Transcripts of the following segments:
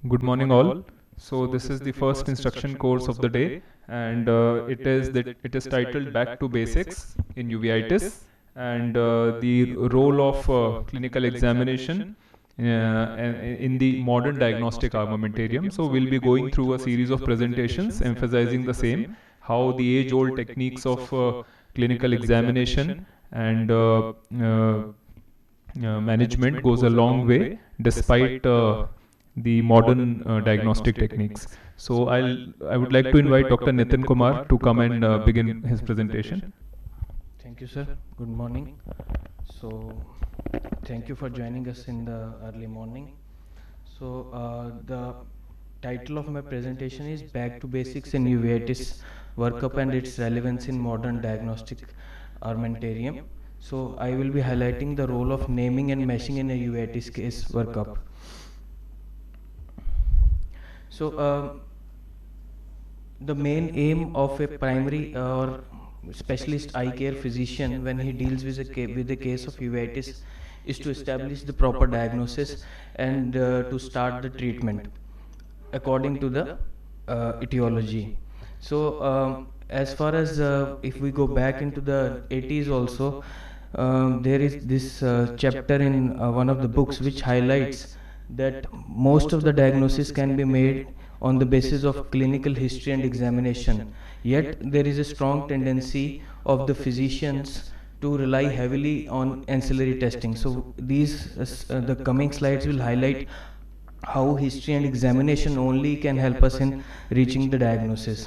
Good morning, all. So this is the first instruction course of the day, and it is titled "Back to Basics in Uveitis," and the role of clinical examination in the modern diagnostic armamentarium. So we'll be going through a series of presentations emphasizing the same, how the age-old techniques of clinical examination and management goes a long way despite the modern diagnostic techniques. So I would like to invite Dr. Nitin Kumar to come and begin his presentation. Thank you, sir. Good morning. So, thank you for joining us in the early morning. So, the title of my presentation is Back to Basics in Uveitis Workup and its Relevance in Modern Diagnostic Armamentarium. So, I will be highlighting the role of naming and meshing in a uveitis case workup. So, the main aim of a primary or specialist eye care physician when he deals with a case of uveitis is to establish the proper diagnosis and to start the treatment according to the etiology. So, as far as if we go back into the 80s also, there is this chapter in one of the books which highlights that most of the diagnosis can be made on the basis of clinical history and examination. Yet there is a strong tendency of the physicians to rely heavily on ancillary testing. So the coming slides will highlight how history and examination only can help us in reaching the diagnosis.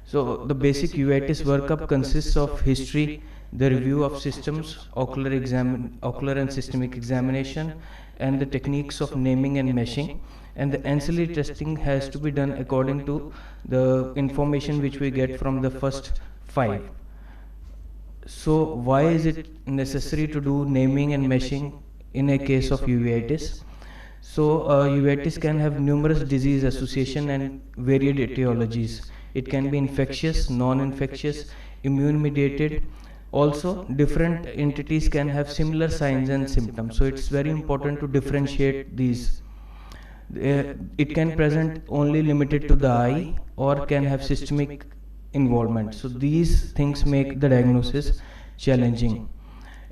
So the basic uveitis workup consists of history, the review of systems, ocular and systemic examination, and the techniques of naming and meshing, and the ancillary testing has to be done according to the information which we get from the first 5. So why is it necessary to do naming and meshing in a case of uveitis? So uveitis can have numerous disease association and varied etiologies. It can be infectious, non-infectious, immune-mediated. Also, different entities can have similar signs and symptoms. So it's very important to differentiate these. It can present only limited to the eye or can have systemic involvement. So these things make the diagnosis challenging.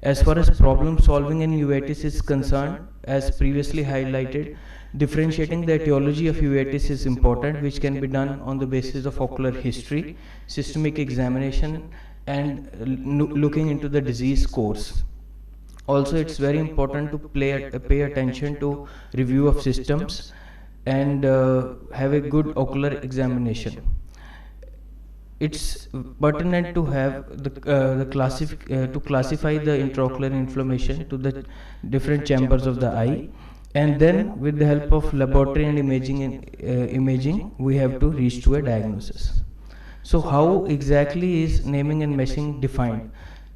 As far as problem solving in uveitis is concerned, as previously highlighted, differentiating the etiology of uveitis is important, which can be done on the basis of ocular history, systemic examination, and looking into the disease course. Also, it's very important to pay attention to review of systems and have a good ocular examination. It's pertinent to have to classify the intraocular inflammation to the different chambers of the eye, and then with the help of laboratory and imaging, we have to reach to a diagnosis. So how exactly is naming and meshing defined?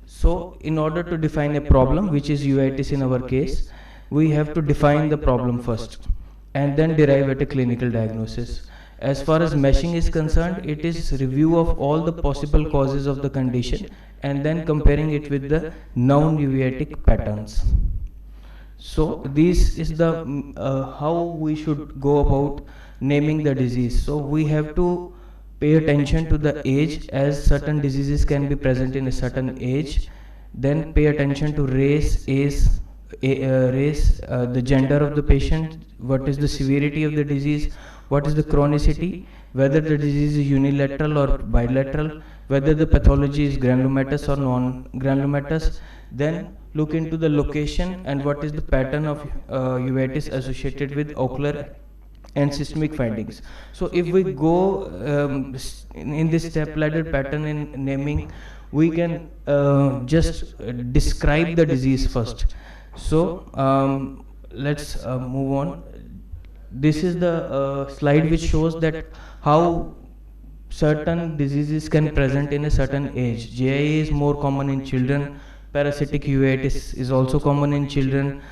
So in order to define a problem, which is uveitis in our case, we have to define the problem first and then derive at a clinical diagnosis. As far as meshing is concerned, it is review of all the possible causes of the condition and then comparing it with the known uveitic patterns. So this is the how we should go about naming the disease. So we have to pay attention to the age, as certain diseases can be present in a certain age. Then pay attention to race, the gender of the patient, what is the severity of the disease, what is the chronicity, whether the disease is unilateral or bilateral, whether the pathology is granulomatous or non-granulomatous. Then look into the location and what is the pattern of uveitis associated with ocular and systemic findings. So if we go in this step ladder pattern in naming, we can just describe the disease first. So let's move on. This is the slide which shows that how certain diseases can present in a certain age. JIA is more common in children. Parasitic uveitis is also common in children.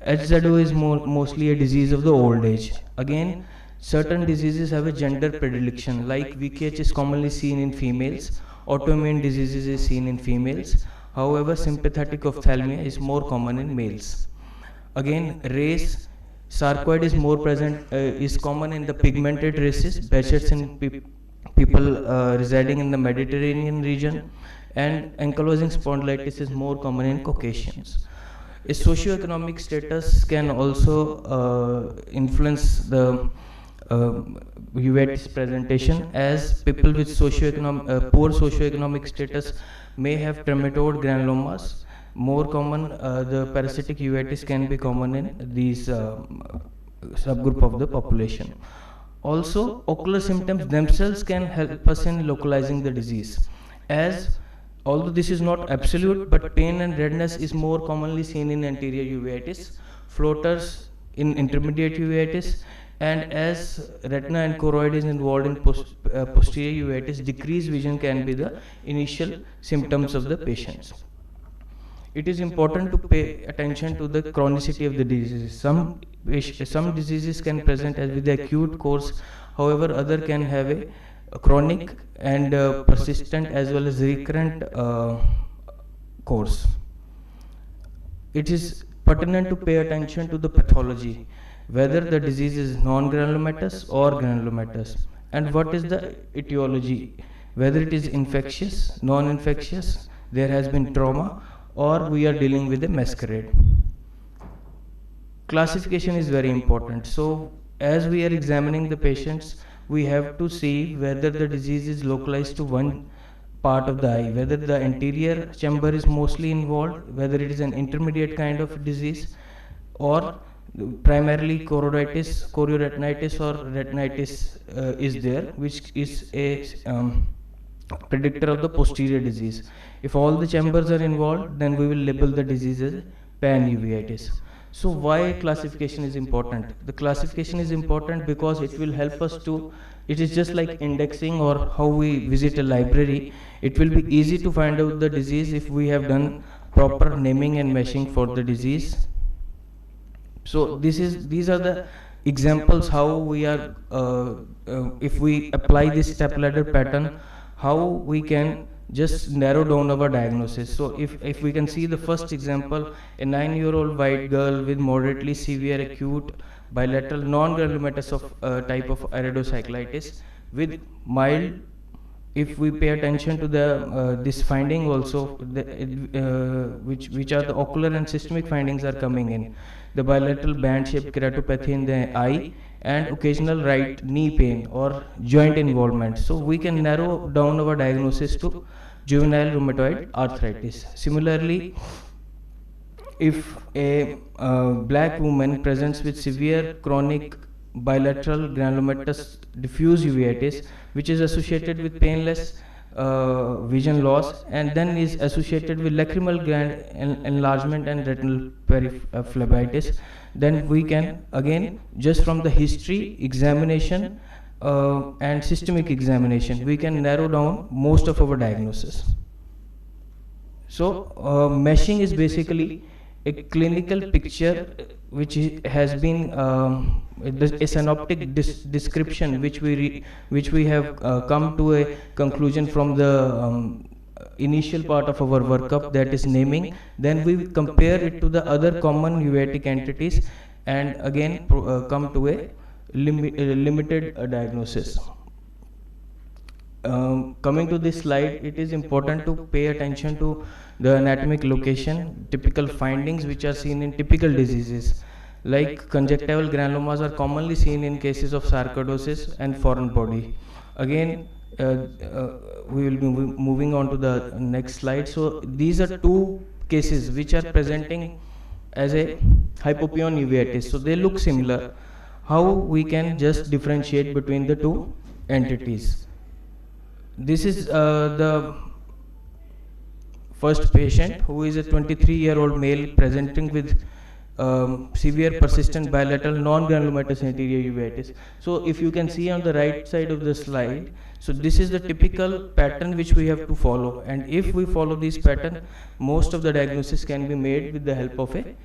HZO is mostly a disease of the old age. Again, certain diseases have a gender predilection, like VKH is commonly seen in females, autoimmune diseases is seen in females. However, sympathetic ophthalmia is more common in males. Again, race Sarcoid is more present, is common in the pigmented races, Behçet's in people residing in the Mediterranean region, and ankylosing spondylitis is more common in Caucasians. A socioeconomic status can also influence the uveitis presentation, as people with poor socioeconomic status may have trematode granulomas. More common, the parasitic uveitis can be common in these subgroup of the population. Also, ocular symptoms themselves can help us in localizing the disease, as although this is not absolute, but pain and redness is more commonly seen in anterior uveitis, floaters in intermediate uveitis, and as retina and choroid is involved in posterior uveitis, decreased vision can be the initial symptoms of the patients. It is important to pay attention to the chronicity of the disease. Some diseases can present as with the acute course, however other can have a chronic and persistent as well as recurrent course. It is pertinent to pay attention to the pathology, whether the disease is non-granulomatous or granulomatous, and what is the etiology, whether it is infectious, non-infectious, there has been trauma, or we are dealing with a masquerade. Classification is very important. So as we are examining the patients, we have to see whether the disease is localized to one part of the eye, whether the anterior chamber is mostly involved, whether it is an intermediate kind of disease, or primarily choroiditis, chorioretinitis or retinitis is there, which is a predictor of the posterior disease. If all the chambers are involved, then we will label the disease as pan-uveitis. So why classification is important? The classification is important because it will help us to, it is just like indexing or how we visit a library. It will be easy to find out the disease if we have done proper naming and meshing for the disease. So these are the examples how we are, if we apply this step ladder pattern, how we can just narrow down our diagnosis. So if we can see the first example, a 9-year-old white girl with moderately severe acute bilateral non-granulomatous of type of iridocyclitis with mild, if we pay attention to the this finding also, which are the ocular and systemic findings are coming in, the bilateral band-shaped keratopathy in the eye, and occasional right knee pain or joint involvement. So we can narrow down our diagnosis to juvenile rheumatoid arthritis. Similarly, if a black woman presents with severe chronic bilateral granulomatous diffuse uveitis, which is associated with painless vision loss, and then is associated with lacrimal gland enlargement and retinal periphlebitis, then we can again, just from the history, examination and systemic examination, we can narrow down most of our diagnosis. So meshing is basically a clinical picture which has been a synoptic description which we have come to a conclusion from the initial part of our workup, that is naming. Then we compare it to the other common uveitic entities and again come to a limited diagnosis. Coming to this slide, it is important to pay attention to the anatomic location, typical findings which are seen in typical diseases. Like conjunctival granulomas are commonly seen in cases of sarcoidosis and foreign body. Again, we will be moving on to the next slide. So these are two cases which are presenting as a hypopyon uveitis. So they look similar. How we can just differentiate between the two entities? This is the first patient, who is a 23-year-old male presenting with severe persistent bilateral non-granulomatous anterior uveitis. So if you can see on the right side of the slide, so this is the typical pattern which we have to follow, and if we follow this pattern, most of the diagnosis can be made with the help of a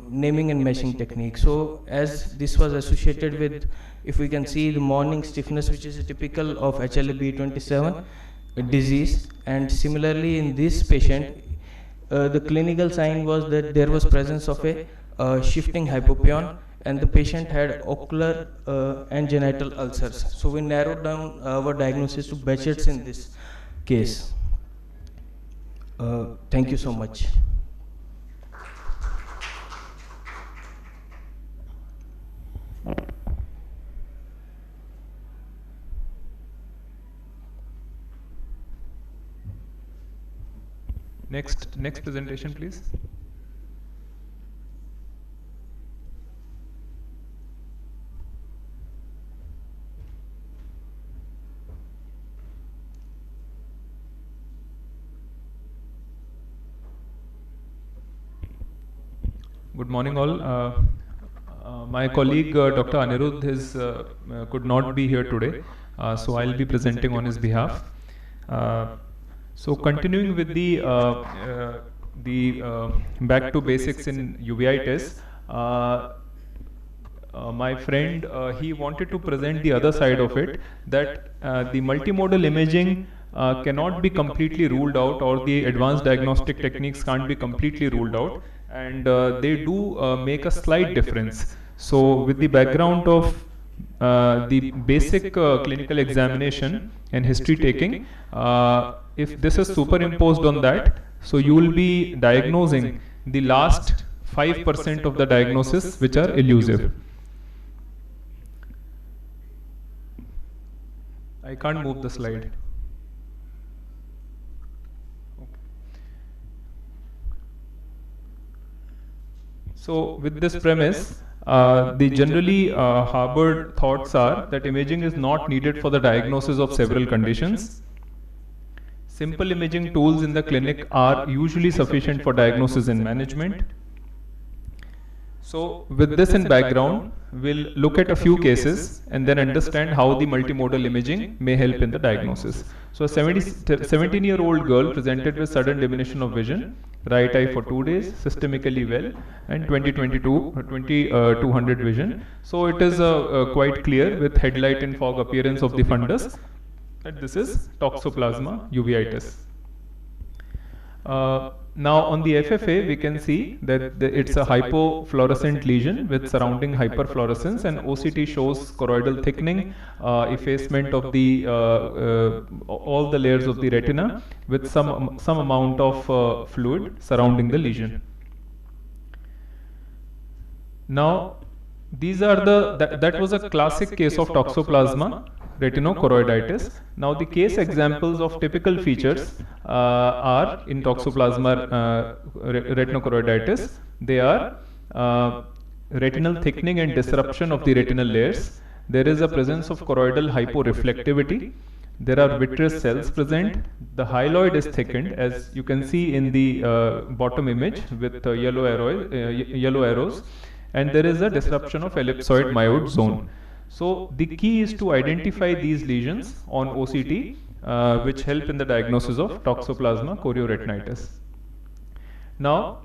naming and meshing technique. So as this was associated with, if we can see the morning stiffness, which is typical of HLA-B27 disease, and similarly in this patient the clinical sign was that there was presence of a shifting hypopyon and the patient had ocular and genital ulcers. So we narrowed down our diagnosis to Behçet's in this case. Thank you so much. Next presentation, please. Good morning, all. My colleague Dr. Anirudh could not be here today, so I'll be presenting on his behalf. So continuing with the back to basics in uveitis, my friend he wanted to present the other side of it, that the multimodal imaging cannot be completely ruled out, or the advanced diagnostic techniques can't be completely ruled out, and they do make a slight difference. So with the background of the basic clinical examination and history taking, if this is superimposed on that, so you will be diagnosing the last 5% of the diagnosis which are elusive. I can't move the slide. So with this premise, the generally harbored thoughts are that imaging is not needed for the diagnosis of several conditions. Simple imaging tools in the clinic are usually sufficient for diagnosis and management. So with this in background, we'll look at a few cases and then understand how the multimodal imaging may help in the diagnosis. So a 17-year-old girl presented with sudden diminution of vision, right eye for 2 days, systemically well, and 2200 vision. So it is quite clear with headlight and fog appearance of the fundus that this is toxoplasma uveitis. Now on the FFA, we can see that it's a hypofluorescent lesion with surrounding hyperfluorescence, and OCT shows choroidal thickening, effacement of the all the layers of the retina with some amount of fluid surrounding the lesion. Now these are that was a classic case of toxoplasma retinochoroiditis. Now the case examples of typical features are in toxoplasma retinochoroiditis. They are retinal thickening and disruption of the retinal layers. There is a presence of choroidal hyporeflectivity. There are vitreous cells present. The hyaloid is thickened, as you can see in the bottom image with yellow arrows, and there is a disruption of ellipsoid myoid zone. So the key is to identify these lesions on OCT, which help in the diagnosis of toxoplasma chorioretinitis. Now,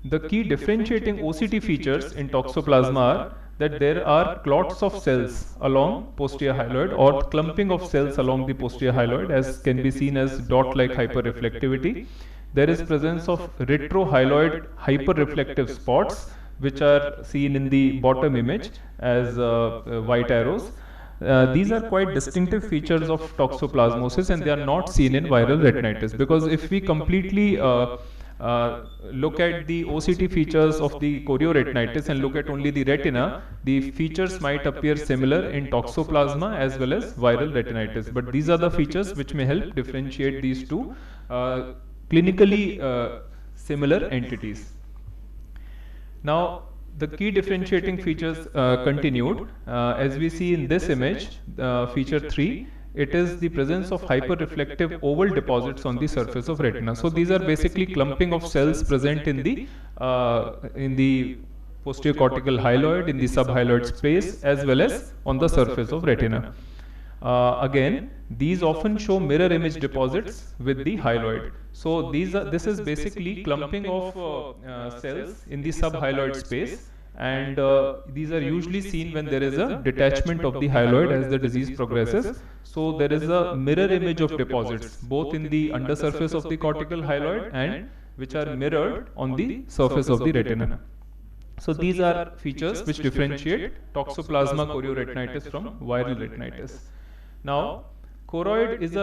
the key differentiating OCT features in toxoplasma are that there are clots of cells along posterior hyaloid, or clumping of cells along the posterior hyaloid, as can be seen as dot-like hyperreflectivity. There is presence of retrohyaloid hyperreflective spots, which are seen in the bottom image as white arrows. These are quite distinctive features of toxoplasmosis, and they are not seen in viral retinitis, because if we completely look at the OCT features of the chorioretinitis and look at only the retina, the features might appear similar in toxoplasma as well as viral retinitis. But these are the features which may help differentiate these two clinically similar entities. Now, the key differentiating features continued. As we see in this image, feature 3, it is the presence of hyperreflective oval deposits on the surface of retina. So these are basically clumping of cells present in the posterior cortical hyaloid, in the subhyaloid space, as well as on the surface of retina. Again, these often show mirror image deposits with the hyaloid. So this is basically clumping of cells in the subhyaloid space, and these are usually seen when there is a detachment of the hyaloid as the disease progresses. So there is a mirror image of deposits both in the undersurface of the cortical hyaloid and which are mirrored on the surface of the retina. So these are features which differentiate toxoplasma chorioretinitis from viral retinitis. Now, choroid is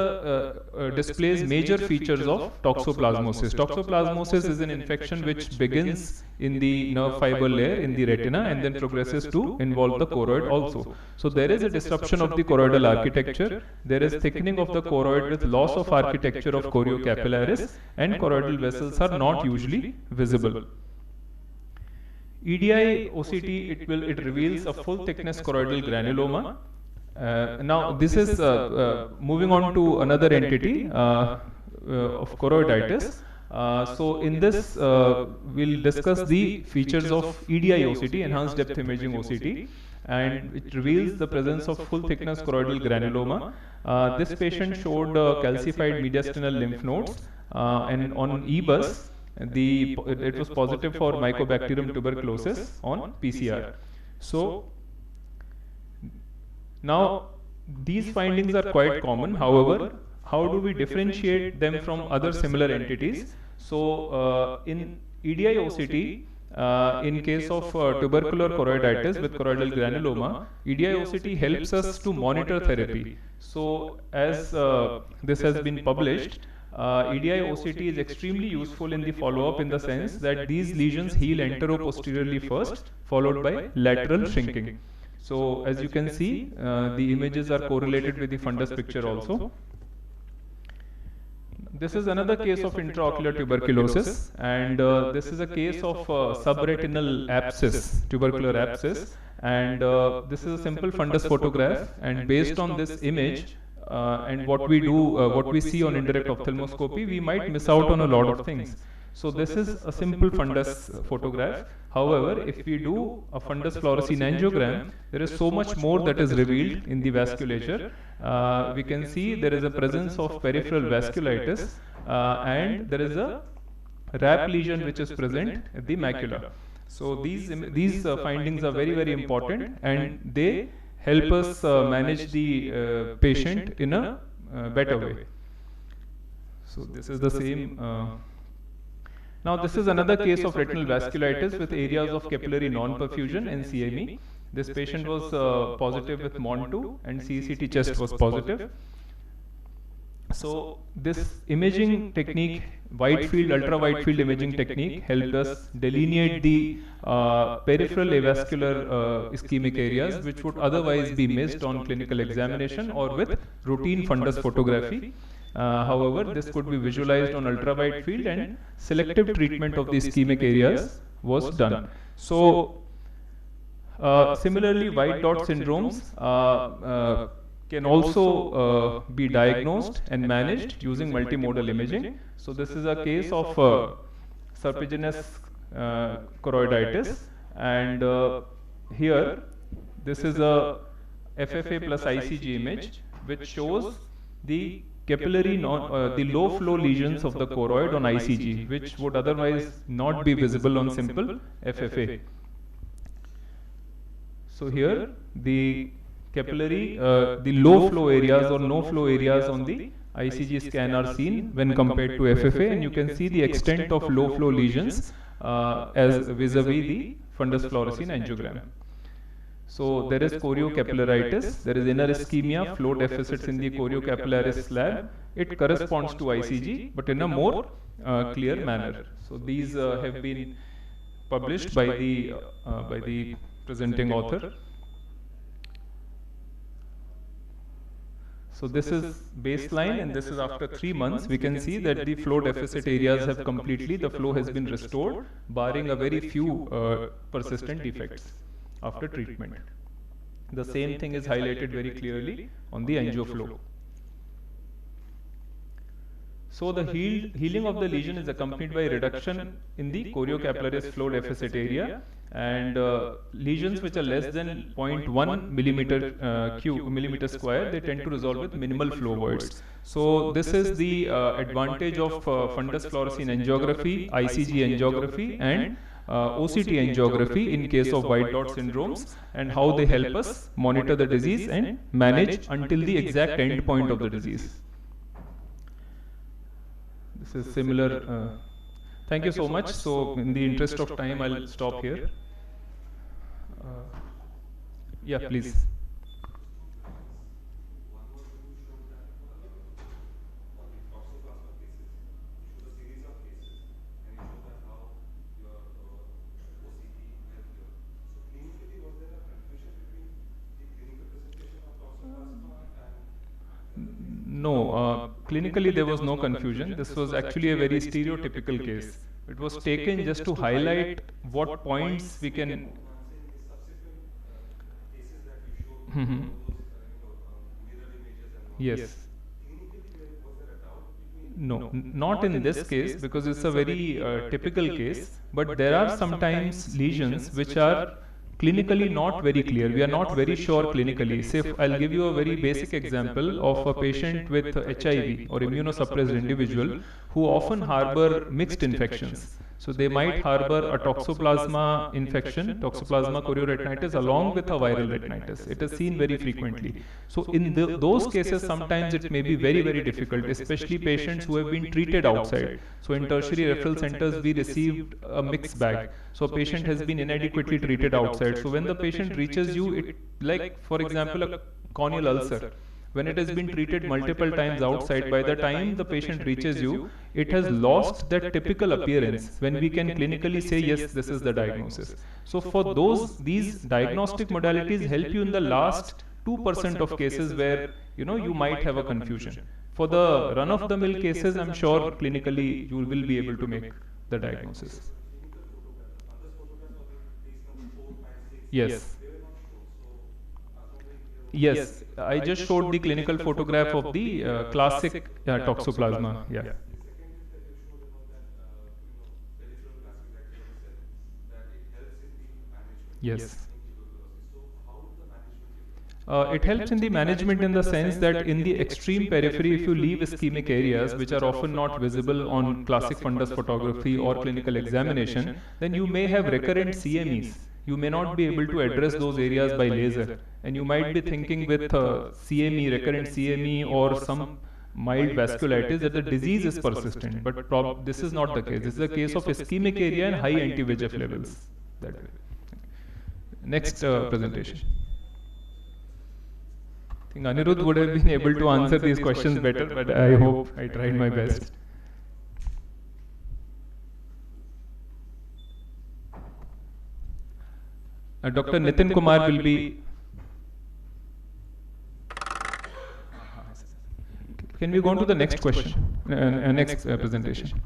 displays major features of toxoplasmosis. Toxoplasmosis is an infection which begins in the nerve fiber layer in the retina and then progresses to involve the choroid also. So there is a disruption of the choroidal architecture. There is thickening of the choroid with loss of architecture of choriocapillaris, and choroidal vessels are not usually visible. EDI OCT, it reveals a full thickness choroidal granuloma. Now this is moving on to another entity of choroiditis. So in this we'll discuss the features of EDI OCT, enhanced depth imaging OCT, and it reveals the presence of full thickness choroidal granuloma. This patient showed calcified mediastinal lymph nodes, and on EBUS it was positive for Mycobacterium tuberculosis on PCR. So now these findings are quite common. However, how do we differentiate them from other similar entities? So in EDI OCT, in case of tubercular choroiditis with choroidal granuloma, EDI OCT helps us to monitor therapy. So as this has been published, EDI OCT is extremely useful in the follow-up, in the sense that these lesions heal entero-posteriorly first, followed by lateral shrinking. So as you can see, the images are correlated with the fundus picture also. This is another case of intraocular tuberculosis, and this is a case of subretinal abscess, tubercular abscess, and this is a simple fundus photograph, and based on this image, and what we see on indirect ophthalmoscopy, we might miss out on a lot of things. So this is a simple fundus photograph. However, if we do a fundus fluorescein angiogram, there is so much more that is revealed in the vasculature. We can see there is a presence of peripheral vasculitis, and there is a RAP lesion which is present at the macula. So these findings are very, very important, and they help us manage the patient in a better way. So this is the same. Now this is another case of retinal vasculitis with areas of capillary non-perfusion and CME. This patient was positive with MON2, and CECT chest was positive. So this imaging technique, wide field, ultra wide field imaging technique, helped us delineate the peripheral avascular ischemic areas which would otherwise be missed on clinical examination or with routine fundus photography. However, this could be visualized on ultra wide field, and selective treatment of the ischemic areas was done. So similarly, white dot syndromes can also be diagnosed and managed using multimodal imaging. So this is a case of serpiginous choroiditis, and here this is a FFA plus ICG image which shows the capillary the low flow lesions of the choroid on ICG, which would otherwise not be visible on simple FFA. So here the capillary, the low flow areas or no flow areas on the ICG scan are seen when compared to FFA, and you can see the extent of low flow lesions as vis-a-vis the fundus fluorescein angiogram. So there is choriocapillaritis, there is inner ischemia, flow deficits in the choriocapillaris slab. It corresponds to ICG, but in a more clear manner. So these have been published by the presenting author. So this is baseline, and this is after 3 months. We can see that the flow deficit areas have completely, the flow has been restored, barring a very few persistent defects after treatment. The same thing is highlighted very clearly on the angioflow. So the healing of the lesion is accompanied by reduction in the choriocapillaris flow deficit area, and lesions which are less than 0.1 millimeter square, they tend to resolve with minimal flow voids. So this is the advantage of fundus fluorescein angiography, ICG angiography, and OCT angiography in case of white dot syndromes, and how they help us monitor the disease and manage until the exact end point of the disease. This is similar. Thank you so much. So in the interest of time, I'll stop here. Yeah, please. No, clinically there was no confusion. This was actually a very stereotypical case. It was taken just to highlight what points we can. Mhm. Yes. No, not in this case because it's a very typical case, but there are sometimes lesions which are clinically not very clear. We are not very sure clinically. Say, I'll give you a very basic example of a patient with HIV or immunosuppressed individual who often harbor mixed infections. So they might harbor a toxoplasma infection, toxoplasma chorioretinitis, along with a viral retinitis. It is seen very frequently. So in those cases, sometimes it may be very, very difficult, especially patients who have been treated outside. So in tertiary referral centers, we received a mixed bag. So a patient has been inadequately treated outside. So when the patient reaches you, it, like for example, a corneal ulcer. When it has been treated multiple times outside, by the time the patient reaches you, it has lost that typical appearance when we can clinically say, yes, this is the diagnosis. So for these diagnostic modalities help you in the last 2% of cases where, you might have a confusion. For the run-of-the-mill cases, I'm sure clinically you will be able to make the diagnosis. Yes. Yes, I just showed the clinical photograph of the classic toxoplasma. Yeah. Yes. It helps in the management in the sense that in the extreme periphery, if you leave ischemic areas which are often not visible on classic fundus photography or clinical examination, then you may have recurrent CMEs. You may not be able to address those areas by laser. And you might be thinking with CME, recurrent CME or some mild vasculitis that the disease is persistent. But this is not the case. This is a case of ischemic area and high anti-VEGF levels. That way. Next presentation. I think Anirudh would have been able to answer these questions better, but I hope I tried my best. Dr. Nitin Kumar will be. Can we go on to the next question, next presentation?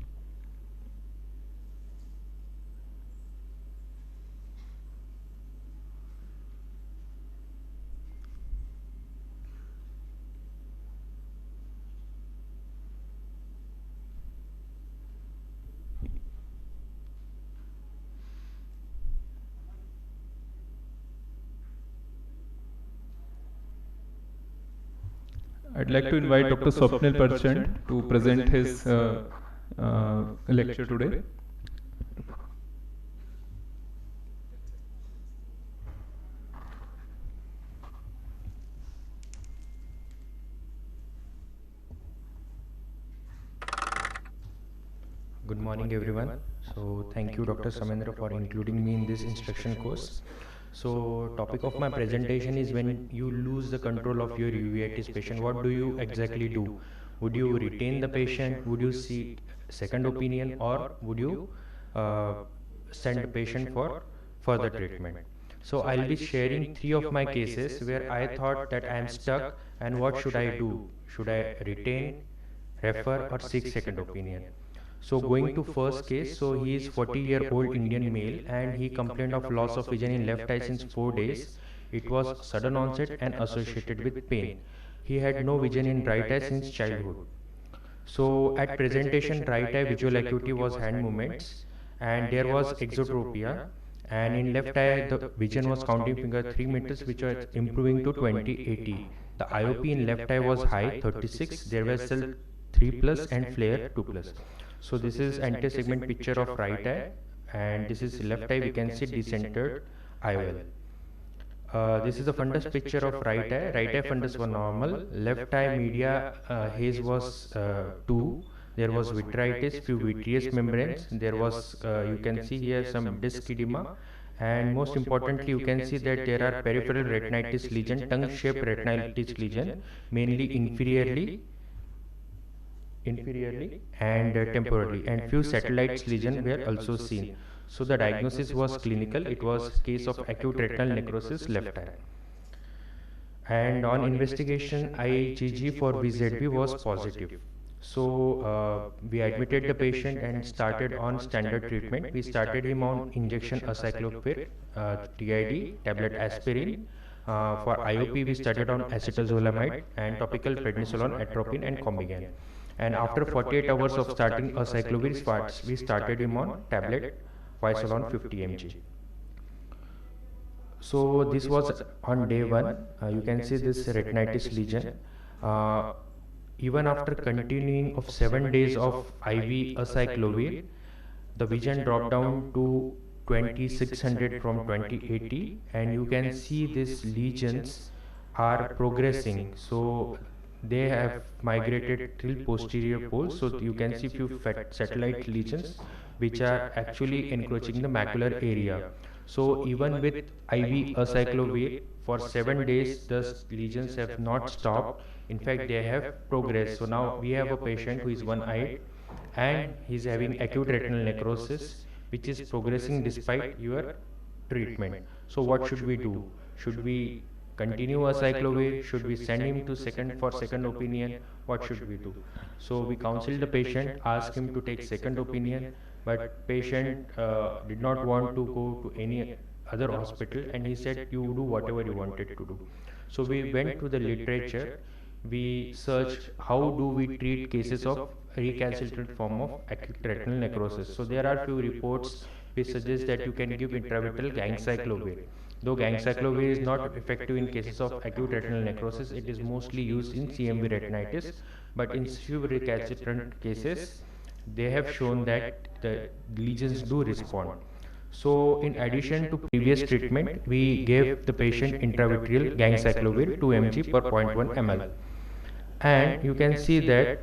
I'd like to invite Dr. Swapnil Parchand to present his lecture today. Good morning everyone. So thank you Dr. Samendra for including me in this instruction course. So topic of my presentation is when you lose the control of your uveitis patient, what do you exactly do? Would you retain the patient? Would you seek second opinion, or would you send the patient for further treatment? So I'll be sharing 3 of my cases where I thought that I am stuck and what should I do? Should I retain, refer, or seek second opinion? So going to first case, so he is 40-year-old Indian male and he complained of loss of vision in left eye since 4 days. It was sudden onset and associated with pain. He had no vision in right eye since childhood. So at presentation, right eye visual acuity was hand movements and there was exotropia, and in left eye the vision was counting finger 3 meters, which was improving to 20/80. The IOP in left eye was high 36, there was cell 3+ and flare 2+. So this is anti-segment picture of right eye, and this is left eye, we can see decentered IOL. This is the fundus picture of right eye. Right eye fundus was normal. Left eye media haze was 2. There was vitritis, few vitreous membranes. There was, you can see here some disc edema, And most importantly, you can see that there are peripheral retinitis lesion, tongue-shaped retinitis lesion, mainly inferiorly and temporally, and few satellites lesion were also seen. So the diagnosis was clinical. It was case of acute retinal necrosis left eye. And on investigation, IgG for VZV was positive. So we admitted the patient and started on standard treatment. We started him on injection acyclovir, TID, tablet aspirin. For IOP, we started on acetazolamide and topical prednisolone, atropine, and Combigan. And after 48 hours of starting acyclovir, we started him on tablet Visolon 50 mg. So this was on day 1. You can see this retinitis lesion. Even after continuing of 7 days of IV acyclovir, the vision dropped down to 2600 from 2080, and you can see these lesions are progressing. So they have migrated till posterior pole. So you can see few satellite lesions which are actually encroaching the macular area. So even with IV acyclovir for 7 days, the lesions have not stopped. In fact, they have progressed. So now we have a patient who is one-eyed and he is having acute retinal necrosis, which is progressing despite your treatment. So what should we do? Should we continue acyclovir? Should we send him to second opinion? What should we do? So we counseled the patient, asked him to take second opinion, but patient did not want to go to any other hospital, and he said, you do whatever you wanted to do. So we went to the literature. We searched how do we treat cases of recalcitrant form of acute retinal necrosis. So there are few reports which suggest that you can give intravitreal ganciclovir. Though ganciclovir is not effective in cases of acute retinal necrosis, it is mostly used in CMV retinitis, but in few recalcitrant cases, they have shown that the lesions do respond. So in addition to previous treatment, we gave the patient intravitreal ganciclovir 2 mg per 0.1 ml. And you can see that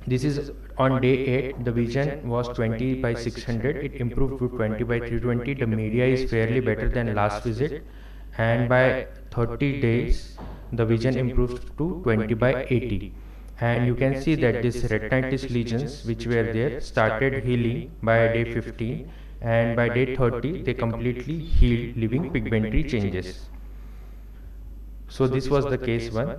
this is on day 8, the vision was 20 by 600, it improved to 20 by 320, the media is fairly better than last visit, and by 30 days, the vision improved to 20 by 80. And you can see that these retinitis lesions which were there started healing by day 15, and by day 30 they completely healed, leaving pigmentary changes. So this was the case 1.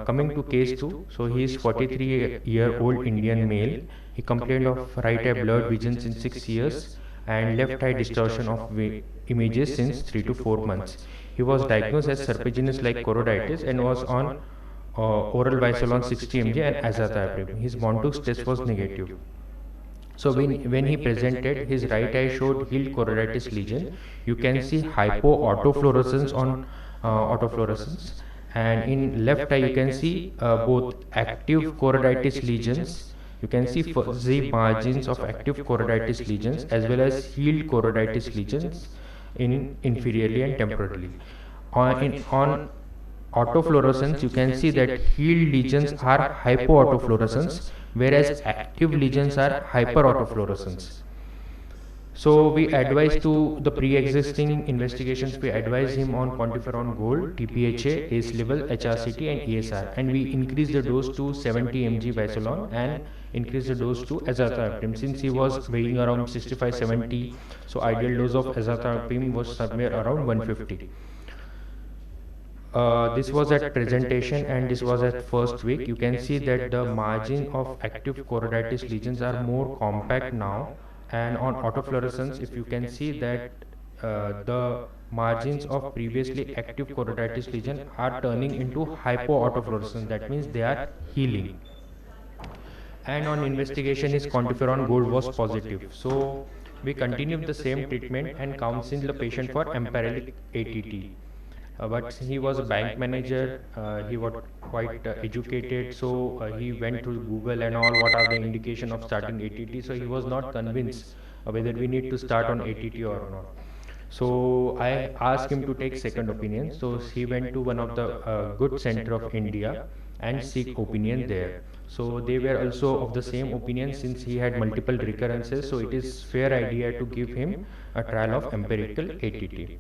Coming to case 2, so he is 43-year-old Indian male. He complained of right eye blurred visions in 6 years and left eye distortion of images since 3 to 4 months. He was diagnosed as serpiginous like choroiditis and was on oral Visolon 60 mg and azathioprine. His Montux test was negative. So when he presented, his right eye showed healed choroiditis lesion. You can see hypoautofluorescence on autofluorescence, and in left eye you can see both active choroiditis lesions. You can see fuzzy margins of active choroiditis lesions as well as healed choroiditis lesions in inferiorly and temporally. On autofluorescence, you can see that healed lesions are hypoautofluorescence, whereas active lesions are hyperautofluorescence. So we advise to the pre-existing investigations, we advise him on quantiferon gold, TPHA, ACE level, HRCT and ESR, and we increase the dose to 70 mg Visolon and increase the dose to azathioprine. Since he was weighing around 65-70, so ideal dose of azathioprine was somewhere around 150. This was at presentation and this was at first week. You can see that the margin of active choroiditis lesions are more compact now, and on autofluorescence, if you can see that the margins of previously active choroiditis lesion are turning into hypoautofluorescence. That means they are healing. And on investigation, his quantiferon gold was positive. So we continued the same treatment and counseled the patient for empiric ATT. But he was a bank manager, he was quite educated, so he went to Google and all, what are the indication of starting ATT. So he was not convinced whether we need to start on ATT or not. So I asked him to take second opinion. So he went to one of the good center of India, and seek opinion there. So they were also of the same opinion, since he had multiple recurrences, so it is fair idea to give him a trial of empirical ATT.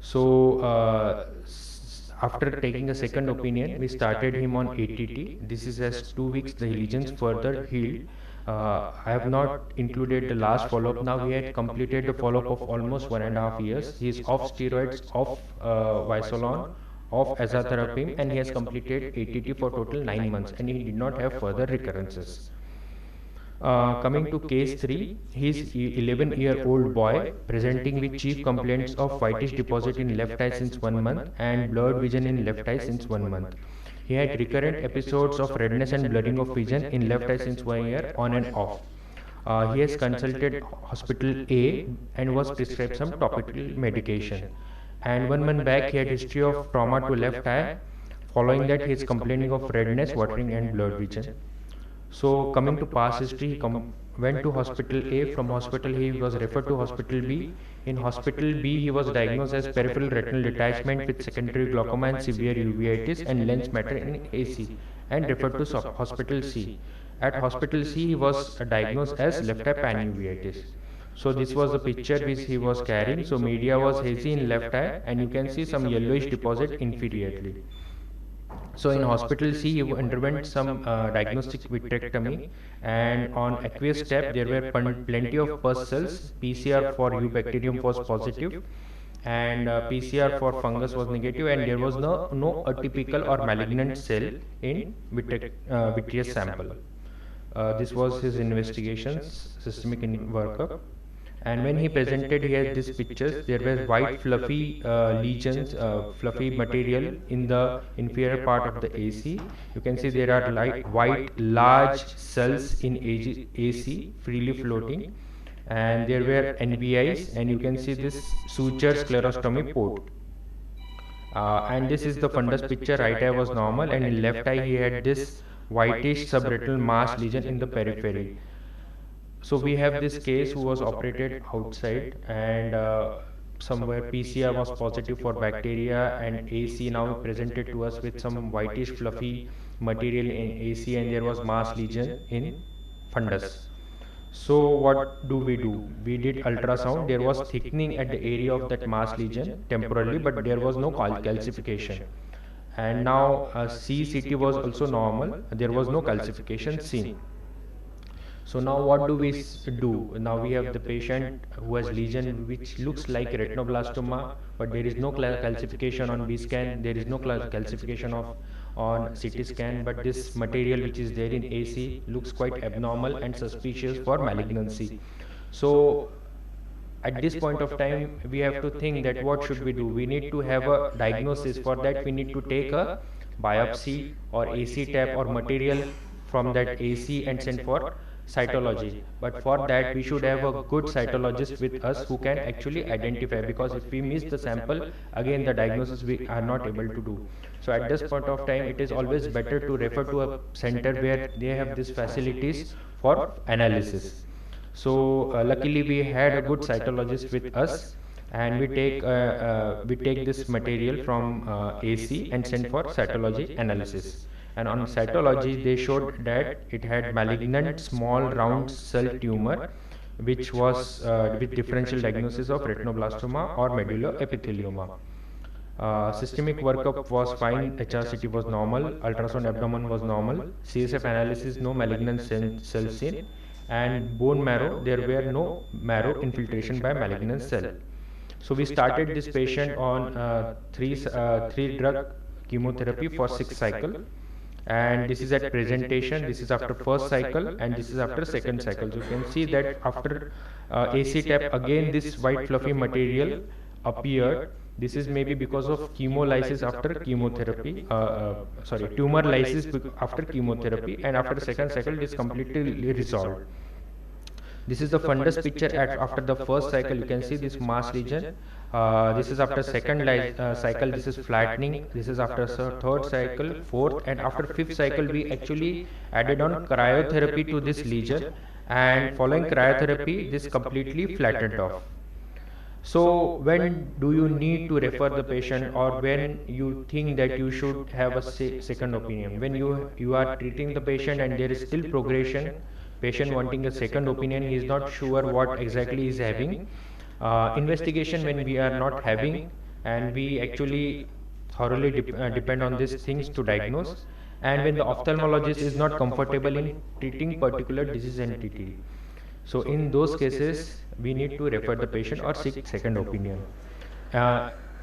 So after taking a second opinion, we started him on ATT. This is as 2 weeks the lesions further healed. I have not included the last follow-up. Now he had completed the follow-up of almost 1.5 years. He is off steroids, off Visolon, off azathioprine, and he has completed ATT for total 9 months, and he did not have further recurrences. Coming to case 3, he is 11-year-old boy presenting with chief complaints of whitish deposit in left eye since 1 month and blurred vision in left eye since 1 month. He had recurrent episodes of redness and blurring of vision in left eye since 1 year, on and off. He has consulted hospital A and was prescribed some topical medication. And 1 month back, he had history of trauma to left eye. Following that, he is complaining of redness, watering, and blurred vision. So coming to past history, he went to hospital A. From hospital he was referred to hospital B. In hospital B, he was diagnosed as peripheral retinal detachment with secondary glaucoma and severe uveitis and lens matter in AC, and referred to hospital C. At hospital C, he was diagnosed as left eye panuveitis. So this was the picture which he was carrying. So media was hazy in left eye, and you can see some yellowish deposit inferiorly. So in hospital C, he underwent some diagnostic vitrectomy, and on aqueous step there were plenty of pus cells. PCR for U bacterium was positive, and PCR for fungus was negative, and there was no atypical or malignant cell in vitreous sample. This was his investigations, systemic workup. And when he presented, he had these pictures. There were white fluffy lesions, fluffy material in the inferior part of the AC. You can see there are white large cells in AC freely floating, and there were NVIs, and you can see this suture sclerostomy port. And this is the fundus picture. Right eye was normal, and in left eye he had this whitish subretinal mass lesion in the periphery. So we have this case who was operated outside, and somewhere PCR was positive for bacteria, and AC now presented to us with some whitish fluffy material in AC, and there was mass lesion in fundus. So what do? We did ultrasound. There was thickening at the area of that mass lesion temporarily, but there was no calcification. And now CCT was also normal. There was no calcification seen. So now what do we do? Now we have the patient who has lesion which looks like retinoblastoma, but there is no calcification on B scan, there is no calcification on CT scan, but this material which is there in AC looks quite abnormal and suspicious for malignancy. So at this point of time, we have to think that what should we do? We need to have a diagnosis. For that, we need to take a biopsy or AC tap or material from that AC and send for cytology. But for that, we should have a good cytologist with us who can actually identify, because if we miss the sample, again the diagnosis we are not able to do. So at this point of time, it is always better to refer to a center where they have these facilities for analysis. So luckily we had a good cytologist with us, and we take this material from AC and send for cytology analysis. And on cytology, they showed that it had malignant small round cell tumor, which was with differential diagnosis of retinoblastoma or medulloepithelioma. Systemic workup was fine, HRCT was normal, ultrasound abdomen was normal, CSF analysis, no malignant cell seen, and bone marrow, there were no marrow infiltration by malignant cell. So we started this patient on three drug chemotherapy for 6 cycle. And this is at presentation, this is after first cycle, and this is after second cycle. So you can see that after AC tap, again this white fluffy material appeared. This is maybe because of chemolysis after chemotherapy, tumor lysis after chemotherapy, and after the second cycle it is completely resolved. This is the fundus picture after the first cycle. You can see this mass lesion. This is after second cycle, this is flattening. This is after third cycle, fourth, and after fifth cycle we actually added on cryotherapy to this lesion, and following cryotherapy this completely flattened off. So when do you need to refer the patient, or when you think that you should have a second opinion? When you are treating the patient and there is still progression, patient wanting a second opinion, he is not sure what exactly he is having. Investigation when we are not having, and we actually thoroughly depend on these things to diagnose, and when the ophthalmologist is not comfortable in treating particular disease entity. So in those cases, we need to refer the patient or seek second opinion.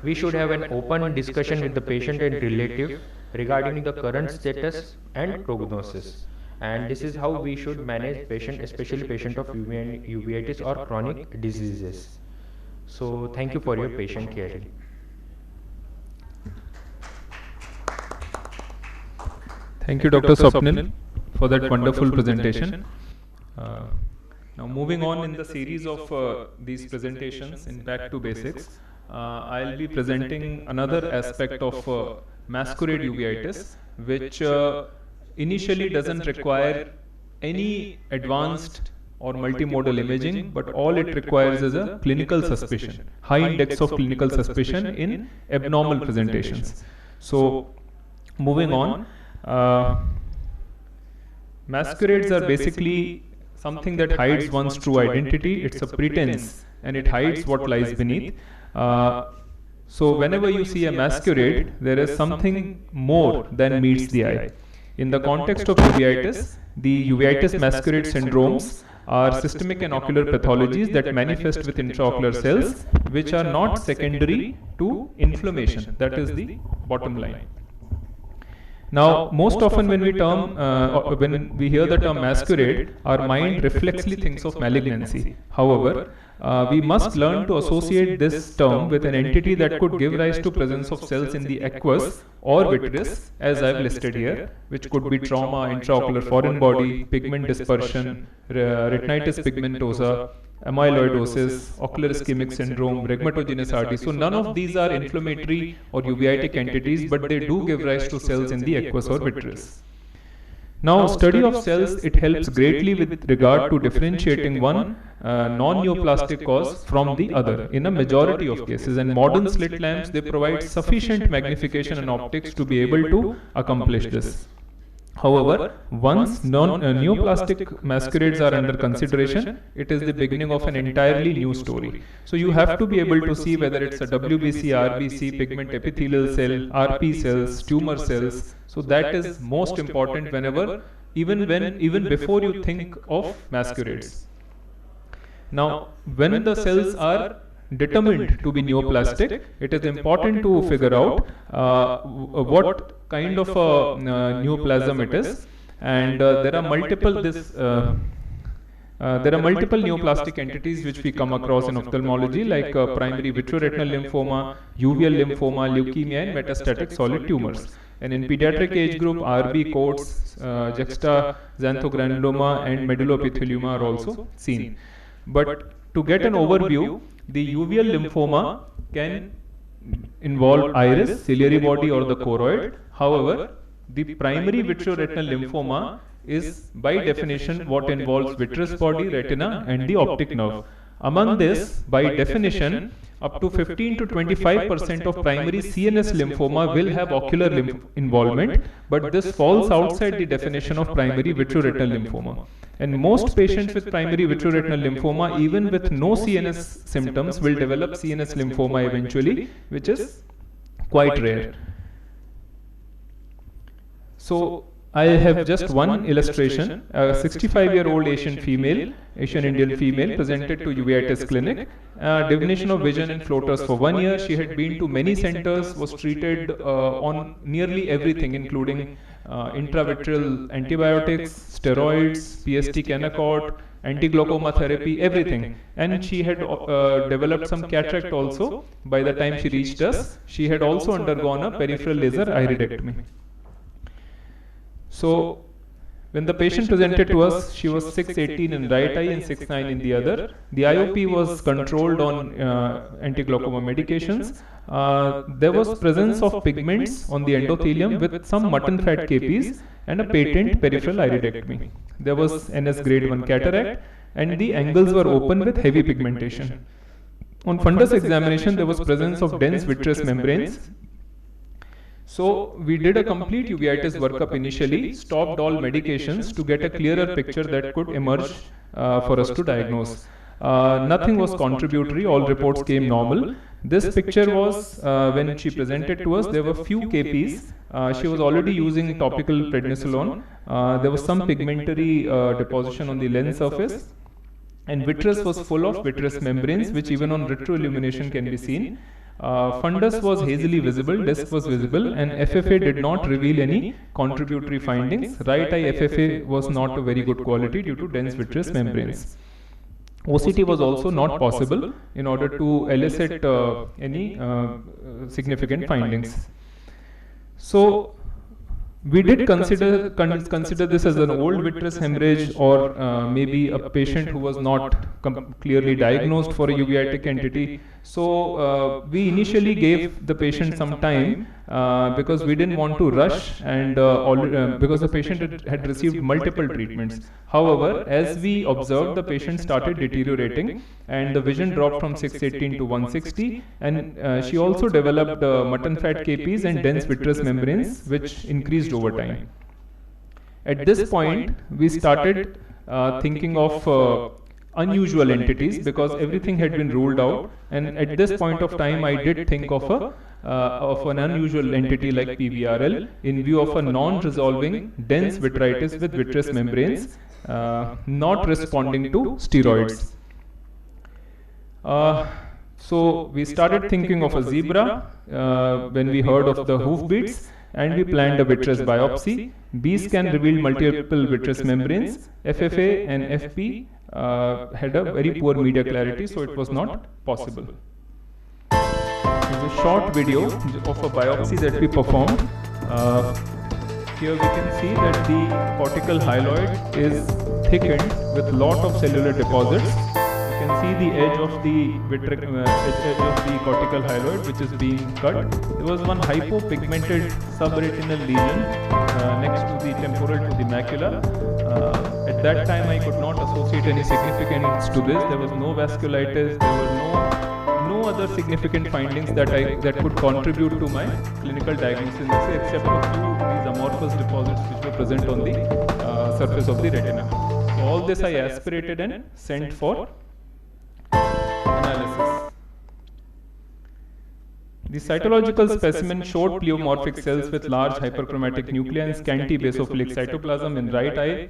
We should have an open discussion with the patient and relative regarding the current status and prognosis. And this is how we should manage patient, especially patient of uveitis or chronic diseases. So thank you for your patient hearing. Thank you, Dr. Swapnil, for that wonderful presentation. Now, moving on in the series of these presentations in Back to Basics, I'll be presenting another aspect of masquerade uveitis, which initially doesn't require any advanced or multimodal imaging, but all it requires is a clinical suspicion, high index of clinical suspicion in abnormal presentations. So, moving on, masquerades are basically something that hides one's true identity. It's a pretense and it hides what lies beneath. So whenever you see a masquerade, there is something more than meets the eye. In the context of uveitis, the uveitis masquerade syndromes are systemic and ocular pathologies that manifest with intraocular cells, which are not secondary to inflammation. That is the bottom line. Now, most often when we hear the term masquerade, our mind reflexly thinks of malignancy. However, we must learn to associate this term with an entity that could give rise to presence of cells in the aqueous or vitreous, as I have listed here, which could be trauma, intraocular foreign body, pigment dispersion, retinitis pigmentosa, amyloidosis, ocular ischemic syndrome, rhegmatogenous RD. So none of these are inflammatory or uveitic entities, but they do give rise to cells in the aqueous or vitreous. Now, study of cells, it helps greatly with regard to differentiating one non-neoplastic cause from the other in a majority of cases, and modern slit lamps, they provide sufficient magnification and optics to be able to accomplish this. However, once neoplastic masquerades are under consideration, it is the beginning of an entirely new story. So you have to be able to see whether it's a WBC, RBC, pigment epithelial cell, RP cells, tumor cells. So that is most important even before you think of masquerades. Now, when the cells are determined to be neoplastic, it is important to figure out what kind of a neoplasm it is, and there are multiple neoplastic entities which we come across in ophthalmology, like primary vitreoretinal lymphoma, uveal lymphoma, leukemia, and metastatic solid tumors. And in pediatric age group, RB coats, juxtaxanthogranuloma, and medulloepithelioma are also seen. But to get an overview, the uveal lymphoma can involve iris, ciliary body, or the choroid. However, the primary vitreoretinal lymphoma is by definition what involves vitreous body, retina, and the optic nerve. Among this, by definition, up to 15 to 25% of primary CNS lymphoma will have ocular involvement, but this falls outside the definition of primary vitreoretinal lymphoma. And most patients with primary vitreoretinal lymphoma, even with no CNS symptoms, will develop CNS lymphoma eventually, which is quite rare. So I have just one illustration. A 65-year-old Asian Indian female presented to uveitis clinic. Definition of vision in floaters for 1 year. She had been to many centers, was treated on nearly everything, including intravitreal antibiotics, steroids, PST Kenacort, anti-glaucoma therapy, everything. And she had developed some cataract also. By the time she reached us, she had also undergone a peripheral laser iridectomy. So, when the patient presented to us, she was 618 in right eye and 69 in the other. The IOP was controlled on anti-glaucoma medications. There was presence of pigments on the endothelium with some mutton fat KPs and a patent peripheral iridectomy. There was NS grade 1 cataract, and the angles were open with heavy pigmentation. On fundus examination, there was presence of dense vitreous membranes. So we did a complete uveitis workup initially, stopped all medications to get a clearer picture that could emerge for us to diagnose. Nothing was contributory, all reports came normal. This picture was when she presented to us, there were few KPs. She was already using topical prednisolone. There was some pigmentary deposition on the lens surface. And vitreous was full of vitreous membranes, which even on retroillumination can be seen. Fundus was hazily visible, disc was visible, and FFA did not reveal any contributory findings. Right eye FFA was not a very good quality due to dense vitreous membranes. OCT was also not possible in order to elicit any significant findings. So we did consider this as an old vitreous hemorrhage, or maybe a patient who was not clearly diagnosed for a uveitic entity. So we initially gave the patient some time because we didn't want to rush, and because the patient had received multiple treatments. However, as we observed, the patient started deteriorating and the vision dropped from 618 to 160, and she also developed mutton fat KPs and dense vitreous membranes, which increased over time. At this point, we started thinking of unusual entities because everything had been ruled out, and at this point of time I did think of an unusual entity like PVRL in view of a non-resolving dense vitritis with vitreous membranes not responding to steroids. So we started thinking of a zebra when we heard of the hoofbeats, and we planned a vitreous biopsy. B-scan revealed multiple vitreous membranes. FFA and FP had a very poor media clarity, so it was not possible. Here's a short video of a biopsy that we performed. Here we can see that the cortical hyaloid is thickened with lot of cellular deposits. You can see the edge of the cortical hyaloid, which is being cut. There was one hypopigmented subretinal lesion next to the temporal to the macula. At that time, I could not associate any significance to this. There was no vasculitis. There were no other significant findings that could contribute to my clinical diagnosis, except for few of these amorphous deposits which were present on the surface of the retina. So all this I aspirated and sent for analysis. The cytological specimen showed pleomorphic cells with large hyperchromatic nuclei and scanty basophilic cytoplasm in right eye.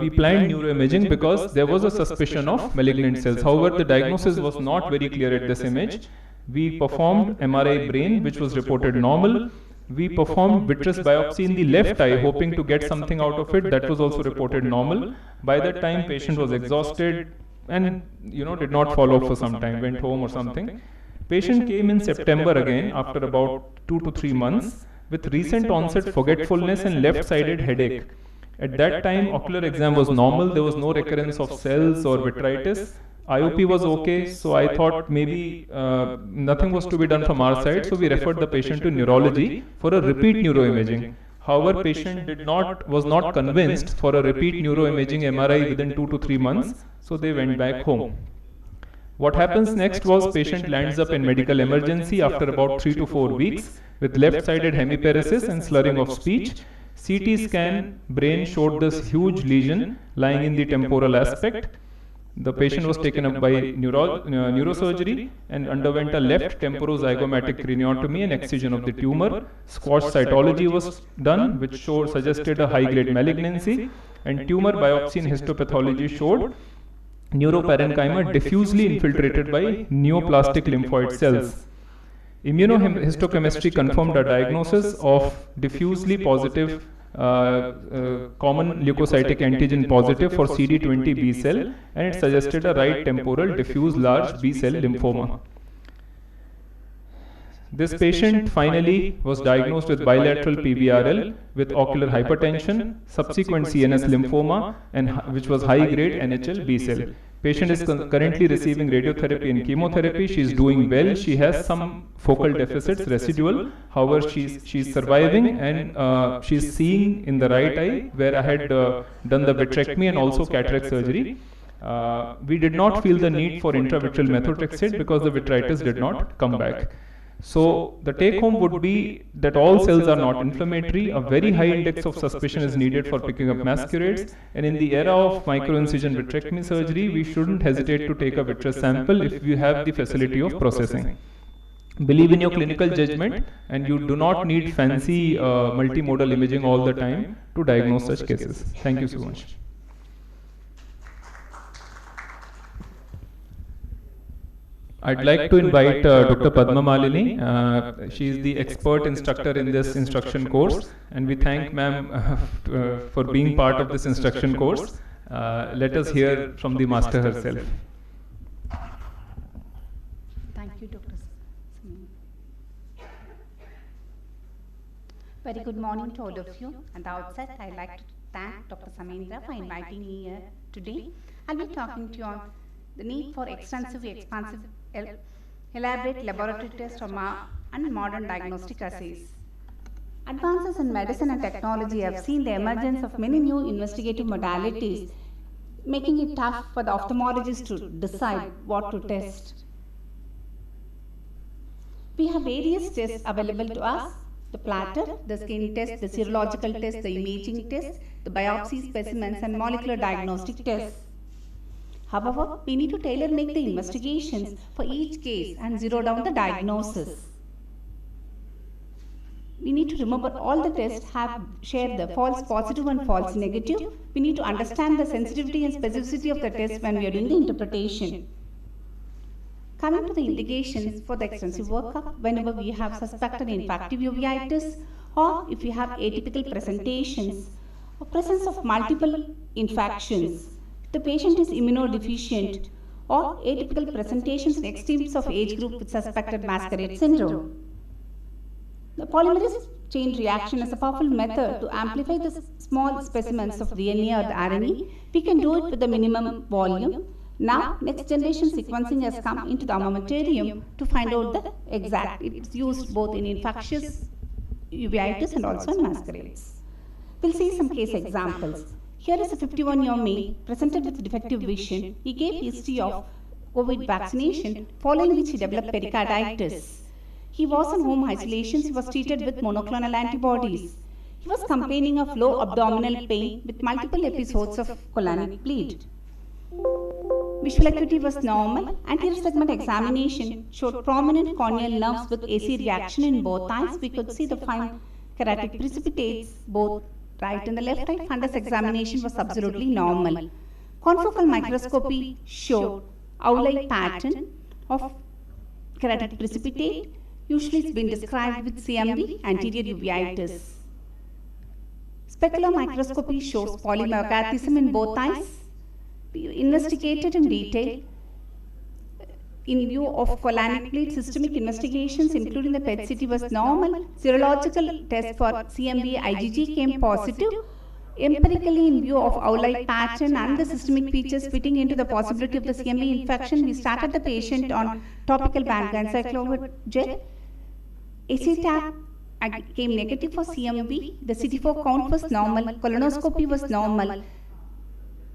We planned neuroimaging because there was a suspicion of malignant cells. However, the diagnosis was not very clear at this image. We performed MRI brain, which was reported normal. We performed vitreous biopsy in the left eye, hoping to get something out of it. That was also reported normal. By that time, patient was exhausted and did not follow up for some time, went home or something. Patient came in September again after about 2 to 3 months with recent onset forgetfulness and left-sided headache. At that time, ocular exam was normal. There was no recurrence of cells or vitritis. IOP was okay, so I thought maybe nothing was to be done from our side, so we referred the patient to neurology for a repeat neuroimaging. However, patient was not convinced for a repeat neuroimaging MRI within 2 to 3 months, so they went back home. What happens next was patient lands up in medical emergency after about 3 to 4 weeks with left-sided hemiparesis and slurring of speech. CT scan brain showed this huge lesion lying in the temporal aspect. The patient was taken up by neurosurgery and underwent a left temporozygomatic craniotomy and excision of the tumor. Squash cytology was done, which suggested a high-grade malignancy, and tumor biopsy and histopathology showed neuroparenchyma diffusely infiltrated by neoplastic lymphoid cells. Immunohistochemistry confirmed a diagnosis of diffusely positive common leukocytic antigen positive for CD20 B cell, and it suggested a right temporal diffuse large B cell lymphoma. This patient finally was diagnosed with bilateral PVRL with ocular hypertension, subsequent CNS lymphoma, and which was high-grade NHL B cell. Patient is currently receiving radiotherapy and chemotherapy. She is doing well. She has some focal deficits, residual. However, she's surviving, and she's seeing in the right eye where I had done the vitrectomy and also cataract surgery. We did not feel the need for intravitreal methotrexate because the vitritis did not come back. So the take home would be that all cells are not inflammatory, a very high index of suspicion is needed for picking up masquerades, and in the era of microincision vitrectomy surgery, we shouldn't hesitate to take a vitreous sample if we have the facility of processing. Believe in your clinical judgment, and you do not need fancy multimodal imaging all the time to diagnose such cases. Thank you so much. I'd like to invite Dr. Padma Malini. She is the expert instructor in this instruction course, and we thank ma'am for being part of this instruction course. Let us hear from the master herself. Thank you, Dr. Very good morning to all of you. At the outset, I'd like to thank Dr. Samendra for inviting me here today. I'll be talking to you on the need for extensive, expansive, elaborate laboratory tests and modern diagnostic assays. Advances in medicine and technology have seen the emergence of many new investigative modalities, making it tough for the ophthalmologist to decide what to test. We have various tests available to us: the platter, the skin test, the serological test, the imaging test, the biopsy specimens, and molecular diagnostic tests. However, we need to tailor-make the investigations for each case and zero down the diagnosis. We need to remember all the tests share the false positive and false negative. We need to understand the sensitivity and specificity of the test when we are doing the interpretation. Coming to the indications for the extensive workup, whenever we have suspected infective uveitis, or if we have atypical presentations or presence of multiple infections, the patient is immunodeficient, or atypical presentations in extremes of age group with suspected masquerade syndrome. The polymerase chain reaction is a powerful method to amplify the small specimens of DNA or the RNA. We can do it with the minimum volume. Now, next generation sequencing has come into the armamentarium to find out the exact. It's used both in infectious uveitis and also in masquerades. We'll see some case examples. Here is a 51-year male presented with defective vision. He gave history of COVID vaccination, following which he developed pericarditis. He was in home isolation. He was treated with monoclonal antibodies. He was complaining of low abdominal pain with multiple episodes of colonic bleed. Visual acuity was normal. Anterior segment examination showed prominent corneal nerves with AC reaction in both eyes. We could see the fine keratic precipitates, both right and the left eye. Fundus examination was absolutely normal. Confocal microscopy showed owl-like pattern of keratic precipitate. Usually it's been described with CMV, anterior uveitis. Specular microscopy shows polymorphism in both eyes. We investigated in detail in view of colonic bleed. Systemic investigations, including the PET CT, was normal. Serological test for CMV IgG came positive. Empirically, in view of owl-like pattern and the systemic features fitting into the possibility of the CMV infection, we started the patient on topical band-gancyclovir gel. ACTAP came negative for CMV. The CD4 count was normal. Colonoscopy was normal.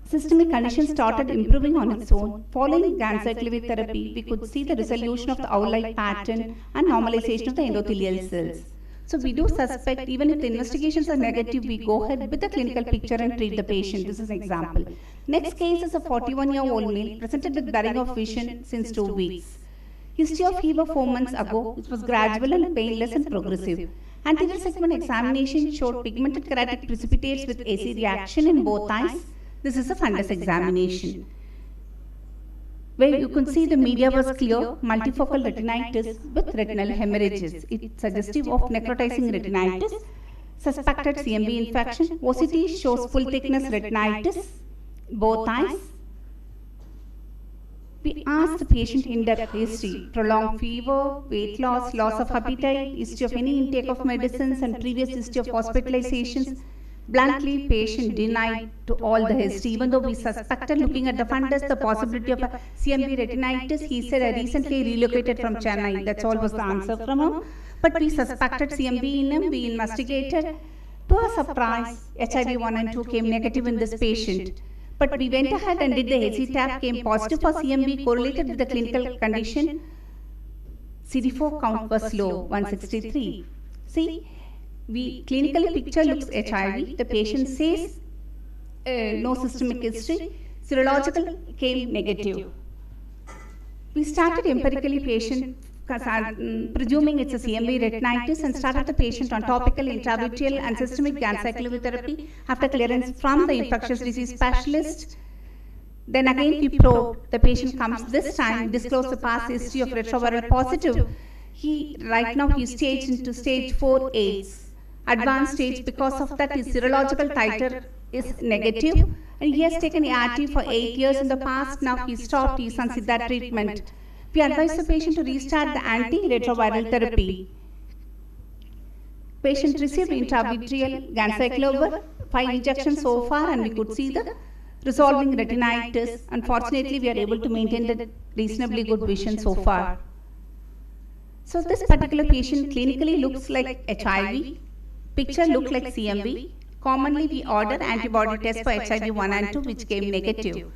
Systemic conditions started improving on its own. Following gancyclovir therapy, we could see the resolution of the owl-like pattern and normalization of the endothelial cells. So we do suspect, even if the investigations are negative, we go ahead with the clinical picture and treat the patient. This is an example. Next case is a 41-year-old male presented with blurring of vision since 2 weeks. History of fever 4 months ago, which was gradual and painless and progressive. Anterior segment examination showed pigmented keratic precipitates with AC reaction in both eyes. This is a fundus examination, where you can see the media was clear, multifocal retinitis with retinal hemorrhages. It's suggestive of necrotizing retinitis. Suspected CMV infection. OCT shows full thickness retinitis, both eyes. We asked the patient in-depth history: prolonged fever, weight loss, loss of appetite, history of any intake of medicines, and previous history of hospitalizations. Bluntly, patient denied to all the history. Even though we suspected, looking at the fundus, the possibility of a CMV retinitis, he said, I recently relocated from Chennai. That's all was the answer from him. But we suspected CMV in him. We investigated. To our surprise, HIV 1 and 2 came negative in this patient. But we went ahead and did the ACTAP, came positive for CMV, correlated with the clinical condition. CD4 count was low, 163. See, clinically picture looks HIV. The patient says no systemic history. Serological came negative. We started empirically patient presuming it's a CMV retinitis and started the patient on topical, intravitreal and systemic gancyclovir therapy after clearance from the infectious disease specialist. Then again we probe, the patient comes this time, disclose the past history of retroviral positive. Right now he's staged into stage 4 AIDS. Advanced stage, because of that his serological titer is negative and he has taken ART for 8 years in the past. Now he stopped, he's on SIDDHA treatment. We advise the patient to restart the anti-retroviral therapy. Patient received intravitreal gancyclovir, 5 injections so far, and we could see the resolving retinitis. Unfortunately, we are able to maintain the reasonably good vision so far. So this particular patient clinically looks like HIV, picture looks like CMV. Commonly, we order antibody tests for HIV 1 and 2, which came negative.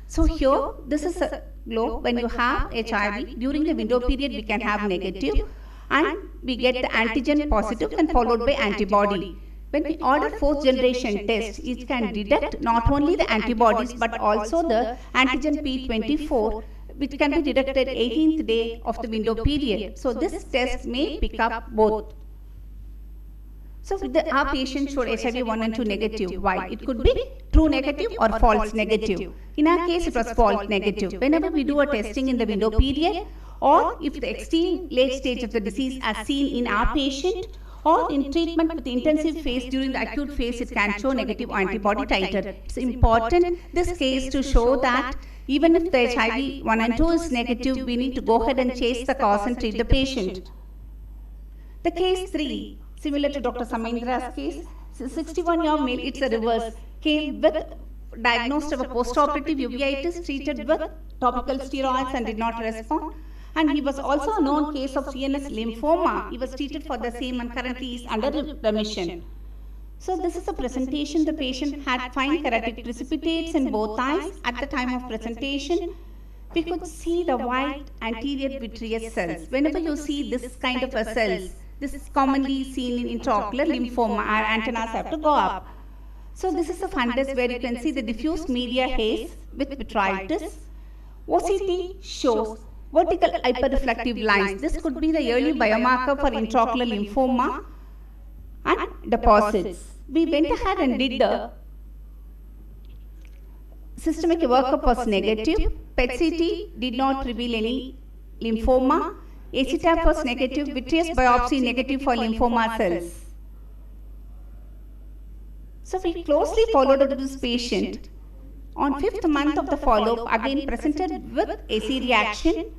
So here, this is a globe. When you have HIV, during the window period, we can have negative and we get the antigen positive and followed by antibody. When we order 4th generation test, it can detect not only the antibodies but also the antigen P24, which can be detected 18th day of the window period. So this test may pick up both. So our patient showed HIV 1 and 2 negative. Why? It could be true negative or false negative. In our case, it was false negative. Whenever we do a testing in the window period, or if the extreme late stage of the disease as seen in our patient, or in treatment with the intensive phase during the acute phase, it can show negative antibody titer. It's important in this case to show that even if the HIV 1 and 2 is negative, we need to go ahead and chase the cause and treat the patient. The case 3. Similar to Dr. Samendra's case, 61-year male, it's a reverse, came with diagnosed of a postoperative uveitis, treated with topical steroids and did not respond. And he was also a known case of CNS lymphoma. He was treated for the same and currently is under remission. So this is a presentation. The patient had fine keratic precipitates in both eyes. At the time of presentation, we could see the white anterior vitreous cells. Whenever you see this kind of a cells, this is commonly seen in intraocular lymphoma. Our antennas have to go up. So this is a fundus where you can see the diffuse media haze with vitritis. OCT shows vertical hyperreflective lines. This could be the early biomarker for intraocular lymphoma and deposits. We went ahead and did the systemic workup was negative. PET-CT did not reveal any lymphoma. ACTAP was negative, vitreous biopsy negative for lymphoma cells. So we closely followed up this patient. On 5th month of the follow-up, again presented with AC reaction.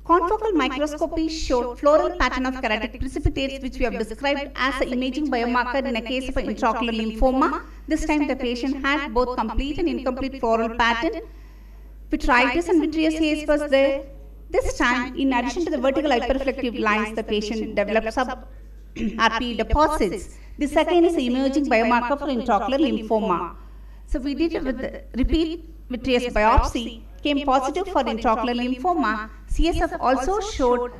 Confocal microscopy showed floral pattern of keratic precipitates, which we have described as an imaging biomarker in a case of intraocular lymphoma. This time the patient had both complete and incomplete floral pattern. Vitritis and vitreous haze was there. This time, in addition to the vertical hyperreflective lines, the patient developed sub-RP deposits. This again is an emerging biomarker for intraocular lymphoma. So we did with the repeat vitreous biopsy, came positive for intraocular lymphoma. CSF also showed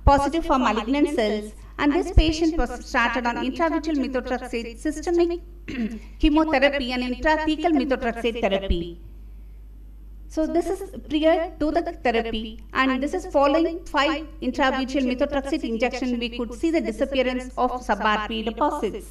positive for malignant cells, and this patient was started on intravitreal methotrexate systemic chemotherapy and intrathecal methotrexate therapy. So this is prior to the therapy, and this is following 5 intravitreal methotrexate injection. We could see the disappearance of sub-RP deposits.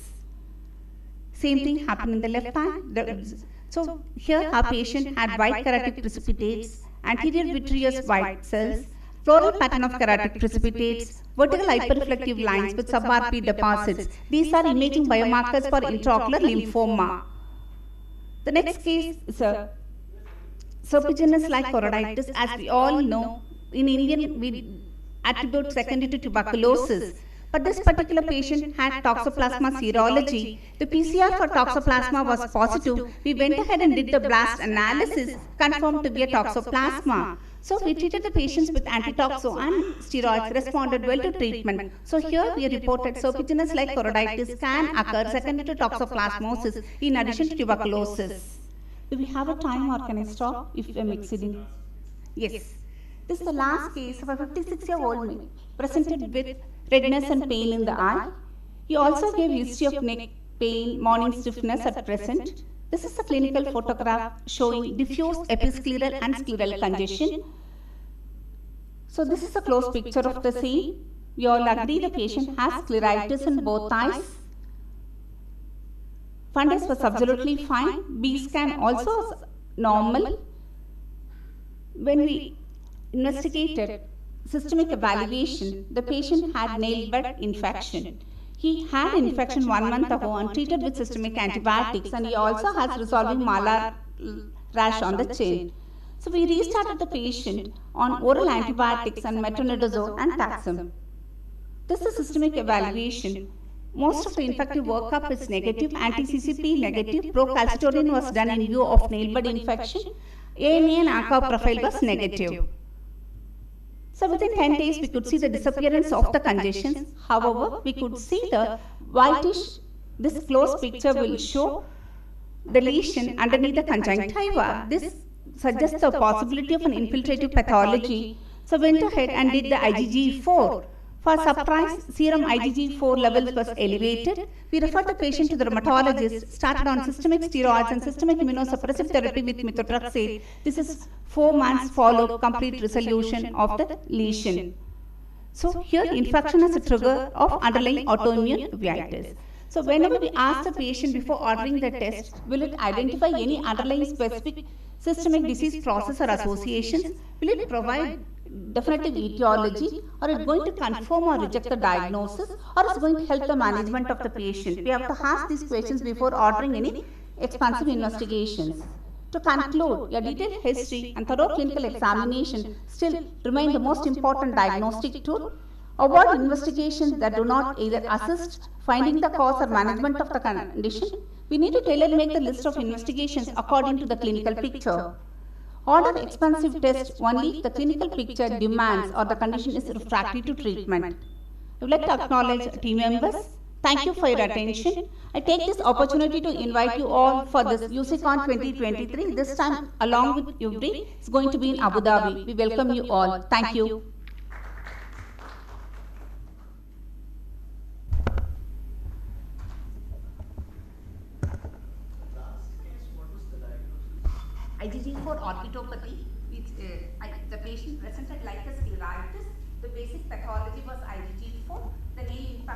Same thing happened in the left eye. So here our patient had white keratic precipitates, anterior vitreous white cells, floral pattern of keratic precipitates, vertical hyperreflective lines with sub-RP deposits. These are imaging biomarkers for intraocular lymphoma. The next case is a serpiginous like choroiditis. As we all know, in Indian we attribute secondary to tuberculosis. But this particular patient had toxoplasma serology. The PCR for toxoplasma was positive. We went ahead and did the blast analysis, confirmed to be a toxoplasma. So we treated the patients with antitoxo and steroids, responded well to treatment. So here we reported serpiginous like choroiditis can occur secondary to toxoplasmosis in addition to tuberculosis. Do we have a time or can I stop if I'm exceeding? Yes. This is the last case of a 56-year-old male presented with redness and pain in the eye. He also gave history of neck pain, morning stiffness at present. This is a clinical photograph showing diffuse episcleral and scleral congestion. So this is a close picture of the scene. We all agree the patient has scleritis in both eyes. Fundus was absolutely fine. B scan also was normal. When we investigated systemic evaluation, the patient had nail bed infection. He had infection 1 month ago and treated with systemic antibiotics, and he also has resolving malar rash on the chin. So we restarted the patient on oral antibiotics and metronidazole and taxim. This is systemic evaluation. Most of the infective workup is negative, anti-CCP negative, procalcitonin was done in view of nail bed infection, ANA and ACA profile was negative. So within 10 days, we could see the disappearance of the congestions. However, we could see the whitish, this close picture will show the lesion underneath the conjunctiva. This suggests the possibility of an infiltrative pathology. So went ahead and did the IgG4. For surprise, serum IgG4 levels was elevated. We referred the patient to the rheumatologist, started on systemic steroids and systemic immunosuppressive therapy with methotrexate. This is 4 months follow complete resolution of the lesion. So here infection is a trigger of underlying autoimmune uveitis. So whenever we ask the patient before ordering the test, will it identify any underlying specific systemic disease process or associations? Will it provide definitive etiology, or is going to confirm or reject the diagnosis, or is going to help the management of the patient? We have to ask these questions before ordering any expansive investigations. To conclude, a detailed history and thorough clinical examination still remain the most important diagnostic tool. Avoid investigations that do not either assist finding the cause or management of the condition. We need to tailor-make the list of investigations according to the clinical picture. Order expensive tests only if the clinical picture demands or the condition is refractory to treatment. I would like to acknowledge team members. Thank you for your attention. I take this opportunity to invite you all for this UCCon 2023. This time along with Uveitis, it's going to be in Abu Dhabi. We welcome you all. Thank you. IgG4 orbitopathy, which the patient presented like a scleritis. The basic pathology was IgG4. The nail impact